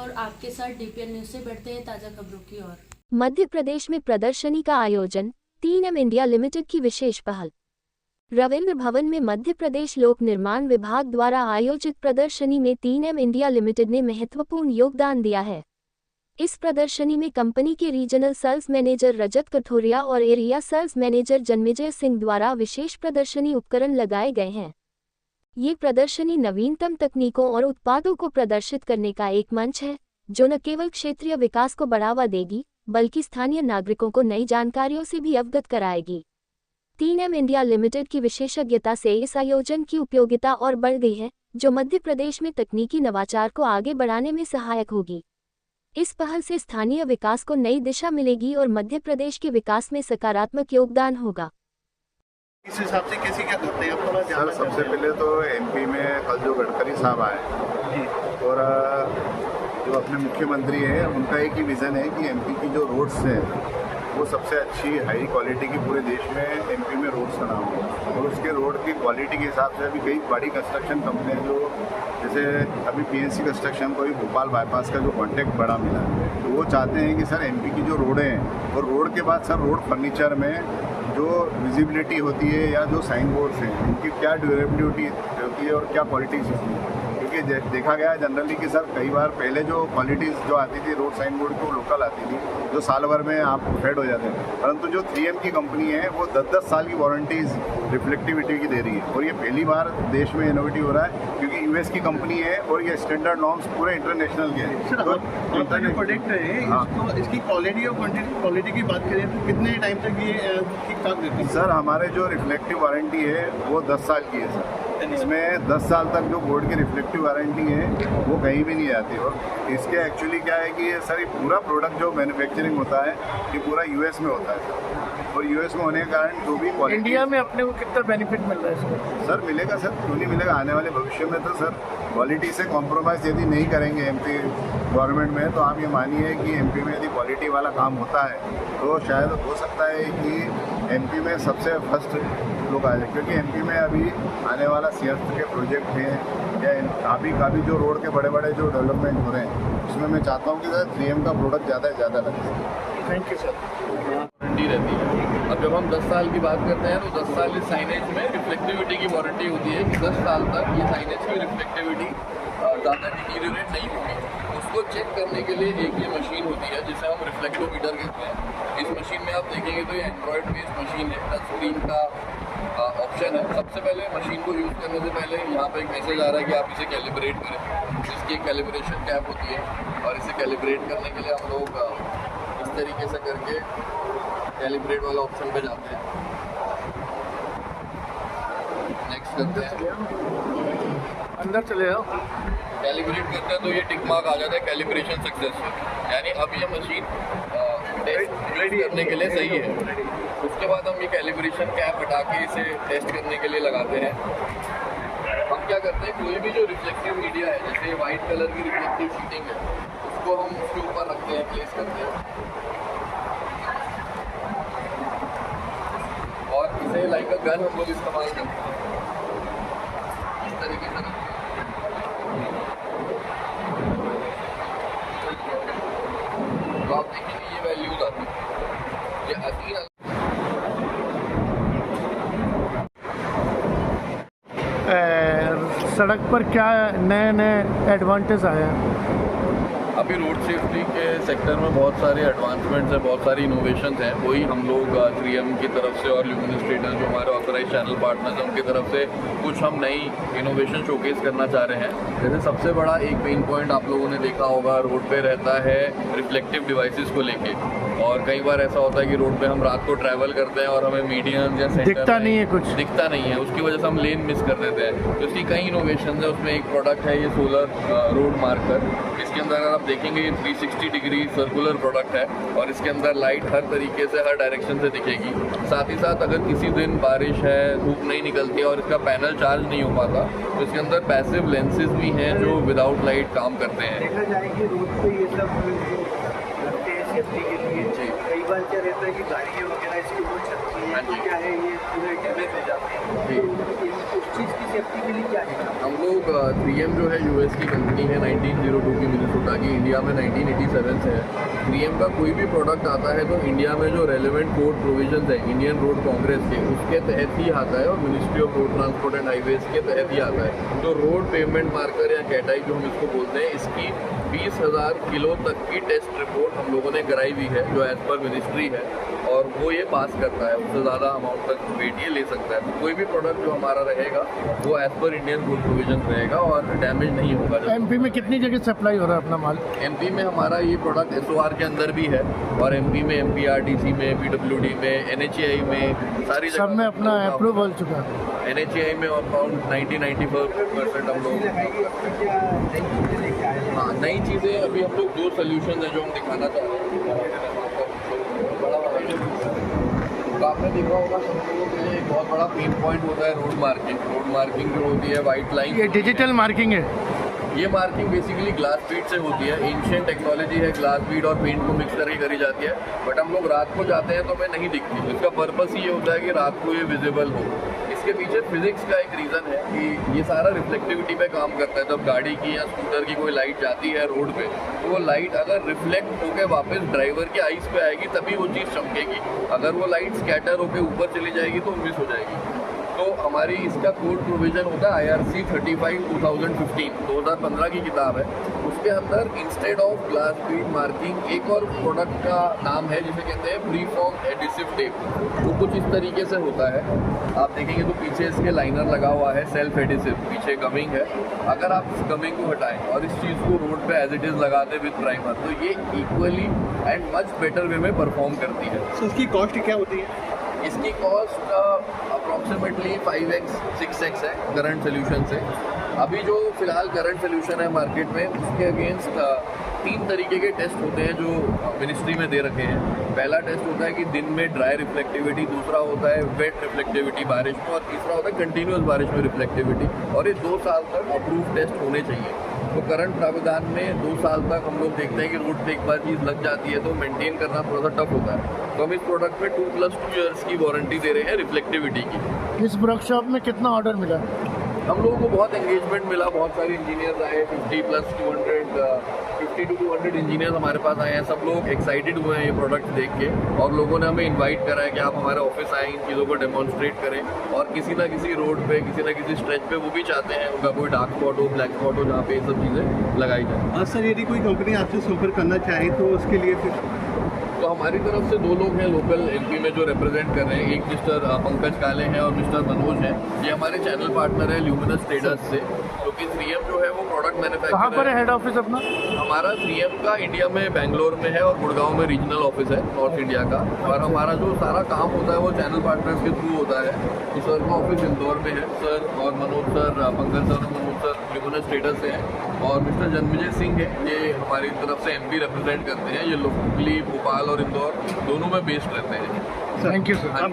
और आपके साथ डीपीएन न्यूज से बढ़ते हैं ताजा खबरों की ओर। मध्य प्रदेश में प्रदर्शनी का आयोजन, 3M इंडिया लिमिटेड की विशेष पहल। रविंद्र भवन में मध्य प्रदेश लोक निर्माण विभाग द्वारा आयोजित प्रदर्शनी में 3M इंडिया लिमिटेड ने महत्वपूर्ण योगदान दिया है। इस प्रदर्शनी में कंपनी के regional sales manager Rajat Kathoria और area sales manager Janmejay Singh द्वारा विशेष प्रदर्शनी उपकरण लगाए गए हैं। ये प्रदर्शनी नवीनतम तकनीकों और उत्पादों को प्रदर्शित करने का एक मंच है, जो न केवल क्षेत्रीय विकास को बढ़ावा देगी, बल्कि स्थानीय नागरिकों को नई जानकारियों से भी अवगत कराएगी। 3M इंडिया लिमिटेड की विशेषज्ञता से इस आयोजन की उपयोगिता और बढ़ गई है, जो मध्य प्रदेश में तकनीकी नवाचार को आगे बढ़ाने में सहायक होगी। इस पहल से स्थानीय विकास को नई दिशा मिलेगी और मध्य प्रदेश के विकास में सकारात्मक योगदान होगा। इस हिसाब से कैसे क्या करते हैं आप थोड़ा सर? सबसे पहले तो एमपी में कल जो गडकरी साहब आए और जो अपने मुख्यमंत्री हैं, उनका एक ही विज़न है कि एमपी की जो रोड्स हैं वो सबसे अच्छी हाई क्वालिटी की पूरे देश में एमपी में रोड्स बना हो। और उसके रोड की क्वालिटी के हिसाब से अभी कई बड़ी कंस्ट्रक्शन कंपनियाँ जो जैसे अभी पीएनसी कंस्ट्रक्शन को भी भोपाल बाईपास का जो कॉन्ट्रैक्ट बड़ा मिला, तो वो चाहते हैं कि सर एमपी की जो रोडें हैं और रोड के बाद सर रोड फर्नीचर में जो विजिबिलिटी होती है या जो साइन बोर्ड्स हैं उनकी क्या ड्यूरेबिलिटी होती है और क्या क्वालिटीज़ होती है। क्योंकि देखा गया है जनरली कि सर कई बार पहले जो क्वालिटीज़ जो आती थी रोड साइन बोर्ड की वो लोकल आती थी, जो साल भर में आप फेड हो जाते हैं, परंतु जो 3M की कंपनी है वो 10-10 साल की वारंटीज़ रिफ्लेक्टिविटी की दे रही है। और ये पहली बार देश में इनोवेटिव हो रहा है, क्योंकि यूएस की कंपनी है और ये स्टैंडर्ड नॉर्म्स पूरे इंटरनेशनल के हैं। तो आपका जो प्रोडक्ट है इसकी क्वालिटी और क्वालिटी की बात करें तो कितने टाइम तक ये ठीक ठाक देती है? सर हमारे जो रिफ्लेक्टिव वारंटी है वो 10 साल की है सर। इसमें 10 साल तक जो बोर्ड की रिफ्लेक्टिव वारंटी है वो कहीं भी नहीं आती। और इसके एक्चुअली क्या है कि ये सर ये पूरा प्रोडक्ट जो मैन्युफैक्चरिंग होता है ये पूरा यूएस में होता है और यूएस में होने के कारण जो भी इंडिया में अपने को कितना बेनिफिट मिल रहा है इसको? सर मिलेगा सर, क्यों नहीं मिलेगा। आने वाले भविष्य में तो सर क्वालिटी से कॉम्प्रोमाइज़ यदि नहीं करेंगे एमपी गवर्नमेंट में, तो आप ये मानिए कि एमपी में यदि क्वालिटी वाला काम होता है तो शायद हो सकता है कि एमपी में सबसे फर्स्ट लोग आ जाए। क्योंकि एमपी में अभी आने वाला सीएफ के प्रोजेक्ट हैं या काफ़ी जो रोड के बड़े बड़े जो डेवलपमेंट हो रहे हैं उसमें मैं चाहता हूँ कि सर 3M का प्रोडक्ट ज़्यादा से ज़्यादा लगे। Thank you sir. वारंटी रहती है। अब जब हम 10 साल की बात करते हैं तो 10 साल इस साइनेज में रिफ्लेक्टिविटी की वारंटी होती है कि 10 साल तक ये साइनेज की रिफ्लेक्टिविटी ज़्यादा डिटीरियरेट नहीं होगी। उसको चेक करने के लिए एक ये मशीन होती है जिसे हम रिफ्लेक्टोमीटर कहते हैं। इस मशीन में आप देखेंगे तो ये एंड्रॉयड बेस्ड मशीन है, टच स्क्रीन का ऑप्शन है। सबसे पहले मशीन को यूज़ करने से पहले यहाँ पे एक मैसेज आ रहा है कि आप इसे कैलिब्रेट करें। इसकी एक कैलिब्रेशन कैप होती है और इसे कैलिब्रेट करने के लिए हम लोग इस तरीके से करके कैलिब्रेट वाला ऑप्शन पे जाते हैं, नेक्स्ट करते हैं, अंदर चले जाओ, कैलिब्रेट करते हैं तो ये टिक मार्क आ जाता है कैलिब्रेशन सक्सेसफुल, यानी अब ये मशीन टेस्ट करने के लिए सही है। उसके बाद हम ये कैलिब्रेशन कैप हटा के इसे टेस्ट करने के लिए लगाते हैं। हम क्या करते हैं, कोई भी जो रिफ्लेक्टिव मीडिया है, जैसे वाइट कलर की रिफ्लेक्टिव शीटिंग है, उसको हम उसके ऊपर रखते हैं, प्लेस करते हैं और इसे लाइक अ गन हम लोग इस्तेमाल करते हैं। इस तरीके से रखते हैं। तो आप देखेंगे ये वैल्यूज आती है, ये आती है। सड़क पर क्या नए एडवांटेज आए हैं? अभी रोड सेफ्टी के सेक्टर में बहुत सारे एडवांसमेंट्स हैं, बहुत सारी इनोवेशंस हैं। वही हम लोग 3M की तरफ से और ल्यूमिनस ट्रेडर्स जो हमारे ऑथराइज चैनल पार्टनर्स हैं उनकी तरफ से कुछ हम नई इनोवेशन शोकेस करना चाह रहे हैं। जैसे सबसे बड़ा एक पेन पॉइंट आप लोगों ने देखा होगा रोड पे रहता है रिफ्लेक्टिव डिवाइसेस को लेके। और कई बार ऐसा होता है कि रोड पे हम रात को ट्रैवल करते हैं और हमें मीडियम या सेंटर दिखता नहीं है, कुछ दिखता नहीं है, उसकी वजह से हम लेन मिस कर देते हैं। तो इसकी कई इनोवेशन है। उसमें एक प्रोडक्ट है ये सोलर रोड मार्कर। इसके अंदर अगर आप देखेंगे ये 360 डिग्री सर्कुलर प्रोडक्ट है और इसके अंदर लाइट हर तरीके से हर डायरेक्शन से दिखेगी। साथ ही साथ अगर किसी दिन बारिश है, धूप नहीं निकलती है और इसका पैनल चार्ज नहीं हो पाता तो इसके अंदर पैसिव लेंसेज भी हैं जो विदाउट लाइट काम करते हैं। देखा जाए कि रोड पे ये सब रखते हैं सेफ्टी के लिए। कई बार क्या रहता है कि गाड़ियाँ वगैरह इसके ऊपर चलती हैं, तो क्या है ये पूरे डैमेज हो जाते हैं। उस चीज़ की सेफ्टी के लिए क्या है? हम लोग 3M जो है यूएस की कंपनी है, 1902 की मिनेसोटा की, इंडिया में 1987 से है। 3M का कोई भी प्रोडक्ट आता है तो इंडिया में जो रेलेवेंट कोड प्रोविजंस है इंडियन रोड कांग्रेस के, उसके तहत ही आता है और ministry of road transport and highways के तहत ही आता है। तो रोड पेवमेंट मार्कर या कैटाई जो हम इसको बोलते हैं, इसकी 20,000 किलो तक की टेस्ट रिपोर्ट हम लोगों ने कराई हुई है जो एज पर मिनिस्ट्री है, और वो ये पास करता है। उससे ज़्यादा अमाउंट तक वेट ये ले सकता है। तो कोई भी प्रोडक्ट जो हमारा रहेगा वो as per Indian road provision रहेगा और डैमेज नहीं होगा। एमपी में कितनी जगह सप्लाई हो रहा है अपना माल? एमपी में हमारा ये प्रोडक्ट SOR के अंदर भी है, और एमपी में MPRTC में, PWD में, NHAI में, सारी जगह सब में अपना अप्रूव हो चुका है। NHAI में अराउंड 90-94% हम लोग। हाँ, नई चीज़ें अभी हम लोग 2 सोल्यूशन है जो हम दिखाना चाह रहे हैं। तो आपने देखा होगा सब लोगों के लिए एक बहुत बड़ा पेन पॉइंट होता है रोड मार्किंग। रोड मार्किंग जो होती है वाइट लाइन, ये डिजिटल मार्किंग है। ये मार्किंग बेसिकली ग्लास बीड से होती है। एंशिएंट टेक्नोलॉजी है, ग्लास बीड और पेंट को मिक्स करके करी जाती है, बट हम लोग रात को जाते हैं तो हमें नहीं दिखती। इसका पर्पस ये होता है कि रात को ये विजिबल हो। इसके पीछे फिजिक्स का एक रीज़न है कि ये सारा रिफ्लेक्टिविटी पे काम करता है। जब गाड़ी की या स्कूटर की कोई लाइट जाती है रोड पे, तो वो लाइट अगर रिफ्लेक्ट होकर वापस ड्राइवर के आईज पे आएगी तभी वो चीज़ चमकेगी। अगर वो लाइट स्कैटर होकर ऊपर चली जाएगी तो मिस हो जाएगी। तो हमारी इसका कोड प्रोविज़न होता है IRC 35/2015, 2015 की किताब है। उसके अंदर instead of glass Beed marking एक और प्रोडक्ट का नाम है जिसे कहते हैं फ्री फॉर्म एडिसिव टेप। वो कुछ इस तरीके से होता है, आप देखेंगे तो पीछे इसके लाइनर लगा हुआ है, सेल्फ एडिसिव, पीछे गमिंग है। अगर आप इस गमिंग को हटाएं और इस चीज़ को रोड पे एज इट इज़ लगा दें विद प्राइमर, तो ये equally and much better way में परफॉर्म करती है। सो उसकी कॉस्ट क्या होती है? इसकी कॉस्ट अप्रॉक्सीमेटली 5x 6x है करंट सोल्यूशन से। अभी जो फिलहाल करंट सोल्यूशन है मार्केट में, उसके अगेंस्ट 3 तरीके के टेस्ट होते हैं जो मिनिस्ट्री में दे रखे हैं। पहला टेस्ट होता है कि दिन में ड्राई रिफ्लेक्टिविटी, दूसरा होता है वेट रिफ्लेक्टिविटी बारिश में, और तीसरा होता है कंटिन्यूस बारिश में रिफ्लेक्टिविटी, और ये 2 साल तक अप्रूव टेस्ट होने चाहिए। तो करंट प्रावधान में 2 साल तक हम लोग देखते हैं कि रोड पे एक बार चीज़ लग जाती है तो मेंटेन करना थोड़ा सा टफ होता है। तो हम इस प्रोडक्ट में 2+2 ईयर्स की वारंटी दे रहे हैं रिफ्लेक्टिविटी की। इस वर्कशॉप में कितना ऑर्डर मिला? हम लोगों को बहुत एंगेजमेंट मिला, बहुत सारे इंजीनियर्स आए, 50 to 200 इंजीनियर्स हमारे पास आए हैं। सब लोग एक्साइटेड हुए हैं ये प्रोडक्ट देख के, और लोगों ने हमें इनवाइट करा है कि आप हमारे ऑफिस आएँ, इन चीज़ों को डेमोन्स्ट्रेट करें, और किसी ना किसी रोड पे, किसी ना किसी स्ट्रेच पे वो भी चाहते हैं उनका कोई डार्क स्पॉट हो, ब्लैक स्पॉट हो, जहाँ पे ये सब चीज़ें लगाई जाए। सर, यदि कोई कंपनी आपसे संपर्क करना चाहे तो उसके लिए फिर? तो हमारी तरफ से 2 लोग हैं लोकल एमपी में जो रिप्रेजेंट कर रहे हैं। एक मिस्टर पंकज काले हैं और मिस्टर मनोज हैं। ये हमारे चैनल पार्टनर है ल्यूमिनस ट्रेडर्स से, क्योंकि 3M जो है वो प्रोडक्ट मैन्युफैक्चर। कहाँ पर है हेड ऑफिस अपना? हमारा 3M का इंडिया में बेंगलोर में है और गुड़गांव में रीजनल ऑफिस है नॉर्थ इंडिया का, और हमारा जो सारा काम होता है वो चैनल पार्टनर्स के थ्रू होता है। तो सर का ऑफिस इंदौर में है, सर और मनोज सर, पंकज सर और मनोज सर ल्यूमिनस ट्रेडर्स से हैं, और मिस्टर जन्मजय सिंह है, ये हमारी तरफ से MP रिप्रेजेंट करते हैं। ये लोकली भोपाल और इंदौर दोनों में बेस्ड रहते हैं। Thank you sir.